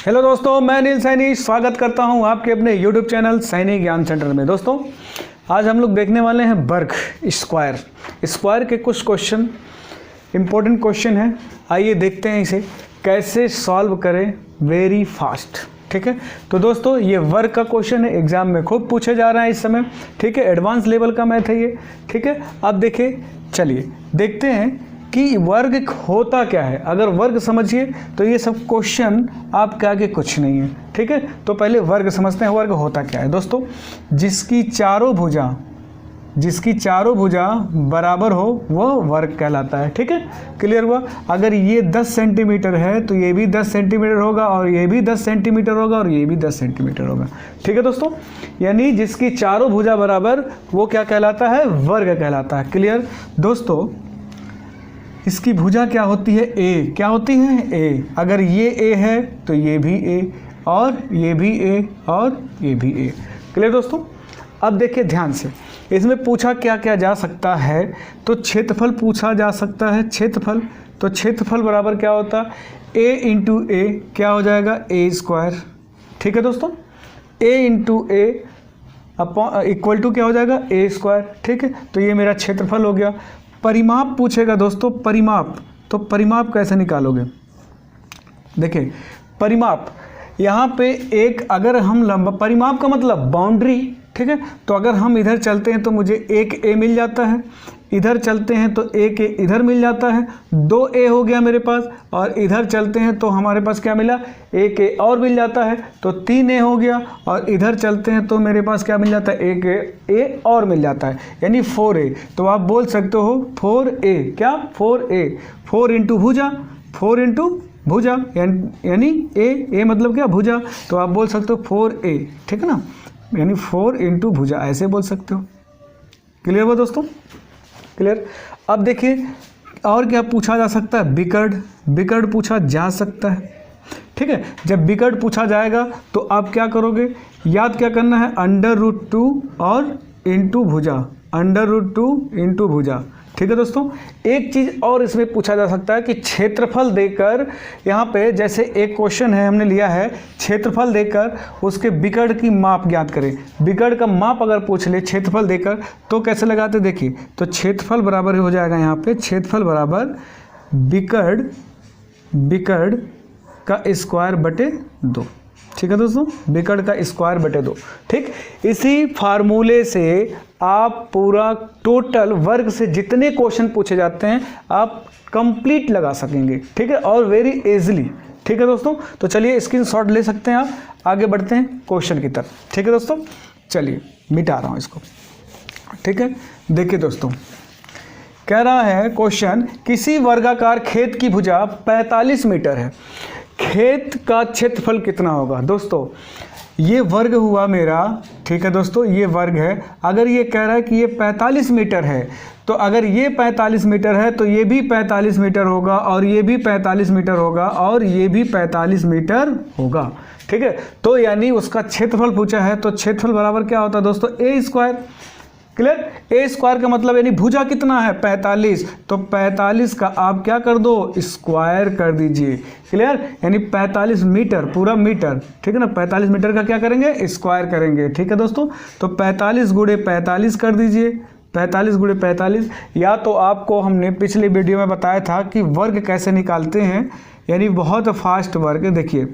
Hello दोस्तों, मैं नील सैनी स्वागत करता हूं आपके अपने यूट्यूब चैनल सैनी ज्ञान सेंटर में। दोस्तों आज हम लोग देखने वाले हैं वर्ग स्क्वायर के कुछ क्वेश्चन, इम्पोर्टेंट क्वेश्चन है। आइए देखते हैं इसे कैसे सॉल्व करें वेरी फास्ट। ठीक है, तो दोस्तों ये वर्ग का क्वेश्चन है, एग्जाम में खूब पूछे जा रहा है इस समय। ठीक है, एडवांस लेवल का मैथ है ये। ठीक है, अब देखिए, चलिए देखते हैं कि वर्ग होता क्या है। अगर वर्ग समझिए तो ये सब क्वेश्चन आपके आगे कुछ नहीं है। ठीक है, तो पहले वर्ग समझते हैं। वर्ग होता क्या है दोस्तों? जिसकी चारों भुजा बराबर हो वह वर्ग कहलाता है। ठीक है, क्लियर हुआ? अगर ये 10 सेंटीमीटर है तो ये भी 10 सेंटीमीटर होगा, और ये भी 10 सेंटीमीटर होगा, और ये भी 10 सेंटीमीटर होगा। ठीक है दोस्तों, यानी जिसकी चारों भुजा बराबर वो क्या कहलाता है? वर्ग कहलाता है। क्लियर दोस्तों, इसकी भुजा क्या होती है? ए। क्या होती है? ए। अगर ये ए है तो ये भी ए, और ये भी ए, और ये भी ए। क्लियर दोस्तों? अब देखिए ध्यान से, इसमें पूछा क्या क्या जा सकता है। तो क्षेत्रफल पूछा जा सकता है। क्षेत्रफल, तो क्षेत्रफल बराबर क्या होता है? ए इंटू ए क्या हो जाएगा? ए स्क्वायर। ठीक है दोस्तों, ए इंटू ए इक्वल टू क्या हो जाएगा? ए स्क्वायर। ठीक है, तो ये मेरा क्षेत्रफल हो गया। परिमाप पूछेगा दोस्तों, परिमाप। तो परिमाप कैसे निकालोगे? देखिए परिमाप, यहाँ पे एक अगर हम लंबा, परिमाप का मतलब बाउंड्री। ठीक है, तो अगर हम इधर चलते हैं तो मुझे एक ए मिल जाता है, इधर चलते हैं तो एक ए इधर मिल जाता है, 2 ए हो गया मेरे पास, और इधर चलते हैं तो हमारे पास क्या मिला? एक ए और मिल जाता है, तो 3 ए हो गया, और इधर चलते हैं तो मेरे पास क्या मिल जाता है? एक ए और मिल जाता है, यानी 4 ए। तो आप बोल सकते हो 4 ए। क्या? 4 ए। 4 इंटू भुजा, 4 इंटू भुजा, यानी ए मतलब क्या? भुजा। तो आप बोल सकते हो 4 ए। ठीक है ना, यानी 4 इंटू भुजा, ऐसे बोल सकते हो। क्लियर हुआ दोस्तों? क्लियर। अब देखिए और क्या पूछा जा सकता है? विकर्ण पूछा जा सकता है। ठीक है, जब विकर्ण पूछा जाएगा तो आप क्या करोगे? याद क्या करना है? √2 और इंटू भुजा, √2 इंटू भुजा। ठीक है दोस्तों, एक चीज़ और इसमें पूछा जा सकता है कि क्षेत्रफल देकर, यहाँ पे जैसे एक क्वेश्चन है हमने लिया है, क्षेत्रफल देकर उसके विकर्ण की माप ज्ञात करें। विकर्ण का माप अगर पूछ ले क्षेत्रफल देकर तो कैसे लगाते? देखिए, तो क्षेत्रफल बराबर हो जाएगा यहाँ पे, क्षेत्रफल बराबर विकर्ण का स्क्वायर बटे 2। ठीक है दोस्तों, विकर्ण का स्क्वायर बटे 2। ठीक, इसी फार्मूले से आप पूरा टोटल वर्ग से जितने क्वेश्चन पूछे जाते हैं आप कंप्लीट लगा सकेंगे। ठीक है, और वेरी इजीली। ठीक है दोस्तों, तो चलिए स्क्रीनशॉट ले सकते हैं आप। आगे बढ़ते हैं क्वेश्चन की तरफ। ठीक है दोस्तों, चलिए मिटा रहा हूँ इसको। ठीक है, देखिए दोस्तों, कह रहा है क्वेश्चन, किसी वर्गाकार खेत की भुजा 45 मीटर है, खेत का क्षेत्रफल कितना होगा? दोस्तों ये वर्ग हुआ मेरा। ठीक है दोस्तों, ये वर्ग है। अगर ये कह रहा है कि ये 45 मीटर है, तो अगर ये 45 मीटर है तो ये भी 45 मीटर होगा, और ये भी 45 मीटर होगा, और ये भी 45 मीटर होगा। ठीक है, तो यानी उसका क्षेत्रफल पूछा है, तो क्षेत्रफल बराबर क्या होता है दोस्तों? ए स्क्वायर। क्लियर? ए स्क्वायर का मतलब यानी भुजा कितना है? 45। तो 45 का आप क्या कर दो? स्क्वायर कर दीजिए। क्लियर? यानी 45 मीटर, पूरा मीटर। ठीक है ना, 45 मीटर का क्या करेंगे? स्क्वायर करेंगे। ठीक है दोस्तों, तो 45 गुणे 45 कर दीजिए। 45 गुणे 45, या तो आपको हमने पिछले वीडियो में बताया था कि वर्ग कैसे निकालते हैं, यानी बहुत फास्ट वर्ग। देखिए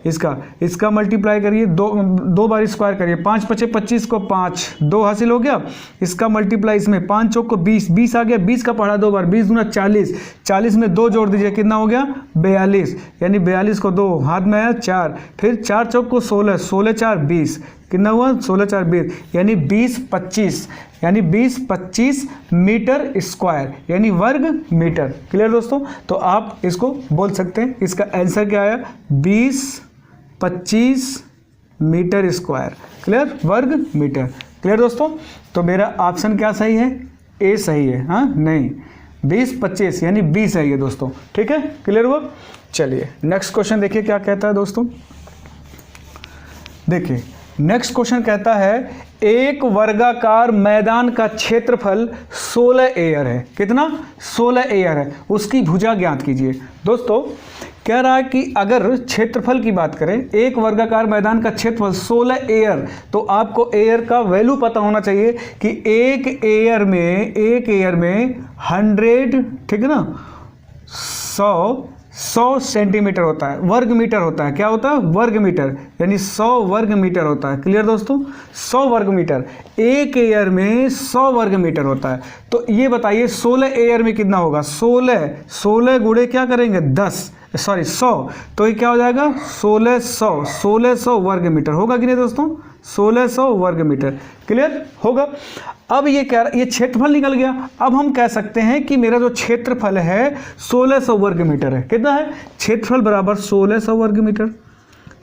इसका मल्टीप्लाई करिए, दो बार स्क्वायर करिए, 5 × 5 = 25 को 5, 2 हासिल हो गया। इसका मल्टीप्लाई इसमें 5 चौक को 20, 20 आ गया, 20 का पढ़ा 2 बार, 20 × 40, 40 में 2 जोड़ दीजिए, कितना हो गया? 42, यानी 42 को 2 हाथ में आया 4, फिर 4 चौक को 16, 16 × 4 = 20, कितना हुआ? 16 × 4 = 20, यानी 20-25, यानी 20-25 मीटर स्क्वायर, यानी वर्ग मीटर। क्लियर दोस्तों? तो आप इसको बोल सकते हैं, इसका आंसर क्या आया? 20-25 मीटर स्क्वायर। क्लियर? वर्ग मीटर। क्लियर दोस्तों? तो मेरा ऑप्शन क्या सही है? ए सही है। हाँ नहीं, 20-25 यानी 20 है ये दोस्तों। ठीक है, क्लियर हुआ? चलिए नेक्स्ट क्वेश्चन देखिए क्या कहता है दोस्तों। देखिए नेक्स्ट क्वेश्चन कहता है, एक वर्गाकार मैदान का क्षेत्रफल 16 एयर है। कितना? 16 एयर है, उसकी भुजा ज्ञात कीजिए। दोस्तों कह रहा है कि अगर क्षेत्रफल की बात करें, एक वर्गाकार मैदान का क्षेत्रफल 16 एयर, तो आपको एयर का वैल्यू पता होना चाहिए कि एक एयर में 100, ठीक है ना, 100 सेंटीमीटर होता है, वर्ग मीटर होता है। क्या होता है? वर्ग मीटर, यानी 100 वर्ग मीटर होता है। क्लियर दोस्तों? 100 वर्ग मीटर, एक एयर में 100 वर्ग मीटर होता है। तो ये बताइए 16 एयर में कितना होगा? 16 गुणे क्या करेंगे? 100, तो ये क्या हो जाएगा? 1600 वर्ग मीटर होगा कि नहीं दोस्तों? 1600 वर्ग मीटर। क्लियर होगा? अब ये क्षेत्रफल निकल गया। अब हम कह सकते हैं कि मेरा जो क्षेत्रफल है 1600 वर्ग मीटर है। कितना है? क्षेत्रफल बराबर 1600 वर्ग मीटर।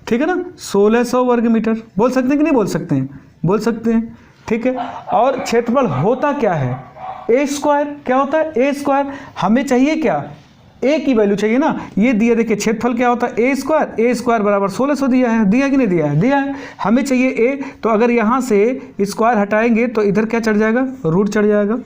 ठीक है ना? 1600 वर्ग मीटर बोल सकते हैं कि नहीं बोल सकते हैं? बोल सकते हैं। ठीक है। और क्षेत्रफल होता क्या है? ए स्क्वायर। क्या होता है? ए स्क्वायर। हमें चाहिए क्या? ए की वैल्यू चाहिए ना। ये दिया, देखिए क्षेत्रफल क्या होता है? ए स्क्वायर बराबर 1600 दिया है। दिया कि नहीं दिया है? दिया है। हमें चाहिए ए, तो अगर यहाँ से स्क्वायर हटाएंगे तो इधर क्या चढ़ जाएगा? रूट चढ़ जाएगा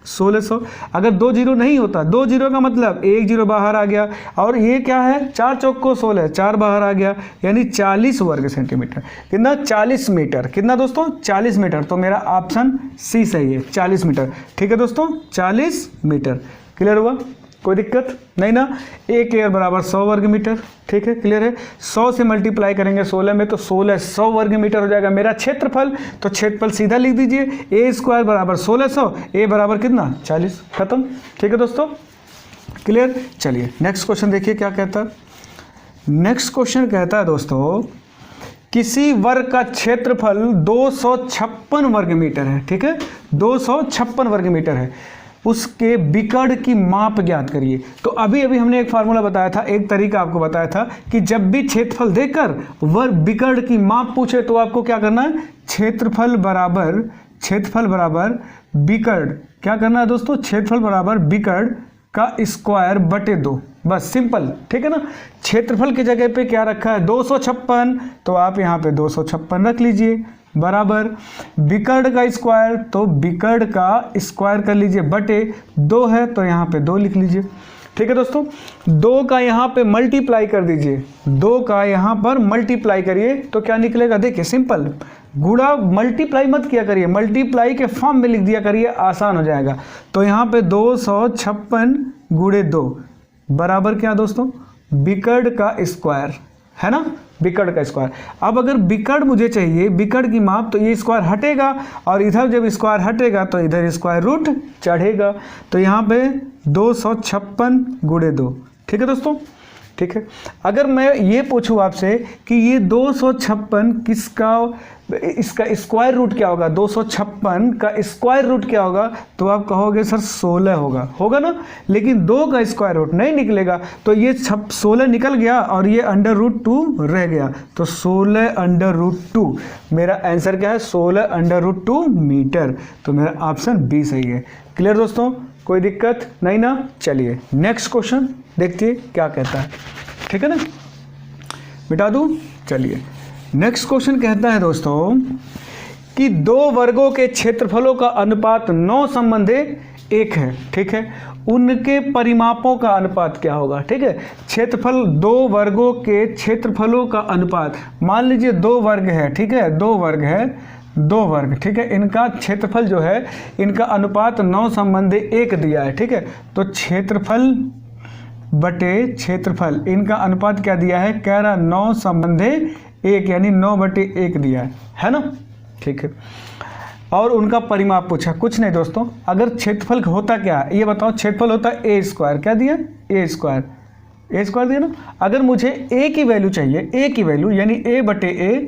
1600। अगर 2 जीरो नहीं होता, 2 जीरो का मतलब 1 जीरो बाहर आ गया, और ये क्या है? 4 चौक को 16, 4 बाहर आ गया, यानी 40 वर्ग सेंटीमीटर। कितना? 40 मीटर। कितना दोस्तों? 40 मीटर। तो मेरा ऑप्शन सी सही है, 40 मीटर। ठीक है दोस्तों, 40 मीटर। क्लियर हुआ? कोई दिक्कत नहीं ना। एक एयर बराबर 100 वर्ग मीटर। ठीक है, क्लियर है। 100 से मल्टीप्लाई करेंगे 16 में तो 1600 वर्ग मीटर हो जाएगा मेरा क्षेत्रफल। तो क्षेत्रफल सीधा लिख दीजिए, ए स्क्वायर बराबर 1600, ए बराबर कितना? 40। खत्म। ठीक है दोस्तों, क्लियर। चलिए नेक्स्ट क्वेश्चन देखिए क्या कहता है। नेक्स्ट क्वेश्चन कहता है दोस्तों, किसी वर्ग का क्षेत्रफल 256 वर्ग मीटर है। ठीक है, 256 वर्ग मीटर है, उसके विकर्ण की माप ज्ञात करिए। तो अभी हमने एक फार्मूला बताया था, एक तरीका आपको बताया था कि जब भी क्षेत्रफल देकर वर्ग विकर्ण की माप पूछे तो आपको क्या करना है? क्षेत्रफल बराबर विकर्ण। क्या करना है दोस्तों? क्षेत्रफल बराबर विकर्ण का स्क्वायर बटे 2। बस सिंपल। ठीक है ना। क्षेत्रफल की जगह पे क्या रखा है? 256, तो आप यहाँ पे 256 रख लीजिए, बराबर विकर्ण का स्क्वायर, तो विकर्ण का स्क्वायर कर लीजिए, बटे 2 है तो यहाँ पे 2 लिख लीजिए। ठीक है दोस्तों, 2 का यहाँ पे मल्टीप्लाई कर दीजिए, 2 का यहाँ पर मल्टीप्लाई करिए तो क्या निकलेगा? देखिए सिंपल, गुणा मल्टीप्लाई मत किया करिए, मल्टीप्लाई के फॉर्म में लिख दिया करिए, आसान हो जाएगा। तो यहाँ पे 256 गुणे 2 बराबर क्या दोस्तों? विकर्ण का स्क्वायर, है ना, विकर्ण का स्क्वायर। अब अगर विकर्ण मुझे चाहिए, विकर्ण की माप, तो ये स्क्वायर हटेगा, और इधर जब स्क्वायर हटेगा तो इधर स्क्वायर रूट चढ़ेगा। तो यहाँ पे 256 गुणे 2। ठीक है दोस्तों, ठीक है। अगर मैं ये पूछूं आपसे कि ये 256 किसका, इसका स्क्वायर रूट क्या होगा? 256 का स्क्वायर रूट क्या होगा? तो आप कहोगे सर 16 होगा ना। लेकिन 2 का स्क्वायर रूट नहीं निकलेगा, तो ये 16 निकल गया और ये √2 रह गया, तो 16√2 मेरा आंसर क्या है? 16√2 मीटर। तो मेरा ऑप्शन बी सही है। क्लियर दोस्तों, कोई दिक्कत नहीं ना। चलिए नेक्स्ट क्वेश्चन देखिए क्या कहता है। ठीक है ना, मिटा दूं। चलिए नेक्स्ट क्वेश्चन कहता है दोस्तों कि 2 वर्गों के क्षेत्रफलों का अनुपात 9:1 है। ठीक है, उनके परिमापों का अनुपात क्या होगा? ठीक है, क्षेत्रफल 2 वर्गों के क्षेत्रफलों का अनुपात, मान लीजिए 2 वर्ग है। ठीक है, 2 वर्ग है, 2 वर्ग। ठीक है, इनका क्षेत्रफल जो है, इनका अनुपात 9:1 दिया है। ठीक है, तो क्षेत्रफल बटे क्षेत्रफल, इनका अनुपात क्या दिया है? कह रहा 9:1, यानी 9/1 दिया है ना। ठीक है, और उनका परिमाप पूछा, कुछ नहीं दोस्तों। अगर क्षेत्रफल होता क्या है ये बताओ? क्षेत्रफल होता है ए स्क्वायर। क्या दिया? ए स्क्वायर दिया ना। अगर मुझे ए की वैल्यू चाहिए, ए की वैल्यू यानी a/a,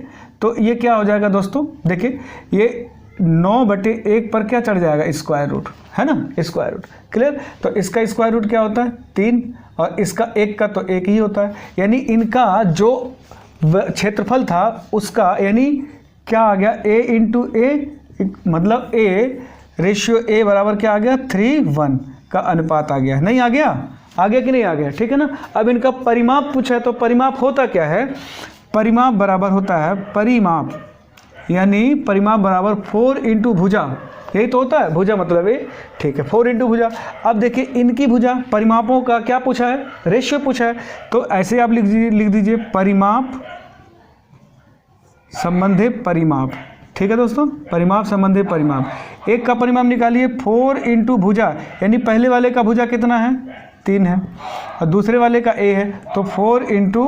तो ये क्या हो जाएगा दोस्तों? देखिए ये 9/1 पर क्या चढ़ जाएगा? स्क्वायर रूट, है ना, स्क्वायर रूट। क्लियर। तो इसका स्क्वायर रूट क्या होता है? 3, और इसका 1 का तो 1 ही होता है। यानी इनका जो क्षेत्रफल था उसका, यानी क्या आ गया? a/a, मतलब a बराबर क्या आ गया? 3:1 का अनुपात आ गया। नहीं आ गया? आ गया कि नहीं आ गया? ठीक है ना। अब इनका परिमाप पूछा है, तो परिमाप होता क्या है? परिमाप बराबर होता है, परिमाप यानी परिमाप बराबर 4 × भुजा, यही तो होता है भुजा मतलब ये, ठीक है। 4 इंटू भुजा। अब देखिए इनकी भुजा, परिमापों का क्या पूछा है, रेशियो पूछा है, तो ऐसे आप लिख दीजिए परिमाप संबंधी परिमाप, ठीक है दोस्तों, परिमाप संबंधी परिमाप। एक का परिमाप निकालिए 4 इंटू भुजा, यानी पहले वाले का भुजा कितना है, 3 है, और दूसरे वाले का a है, तो 4 इंटू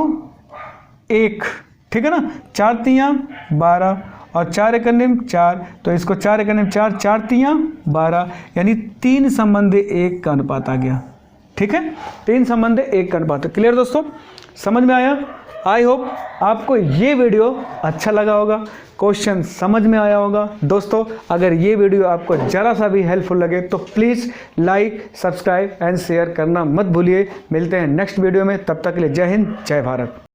1, ठीक है ना, 4 तियाँ 12 और 4 एक अन्य 4, तो इसको 4 एक अन्य 4, 4 तियाँ 12, यानी 3 संबंधी 1 का अनुपात आ गया, ठीक है, 3 संबंधी 1 का अनुपात। क्लियर दोस्तों, समझ में आया? आई होप आपको ये वीडियो अच्छा लगा होगा, क्वेश्चन समझ में आया होगा। दोस्तों अगर ये वीडियो आपको ज़रा सा भी हेल्पफुल लगे तो please like, subscribe and share करना मत भूलिए। मिलते हैं नेक्स्ट वीडियो में, तब तक के लिए जय हिंद, जय भारत।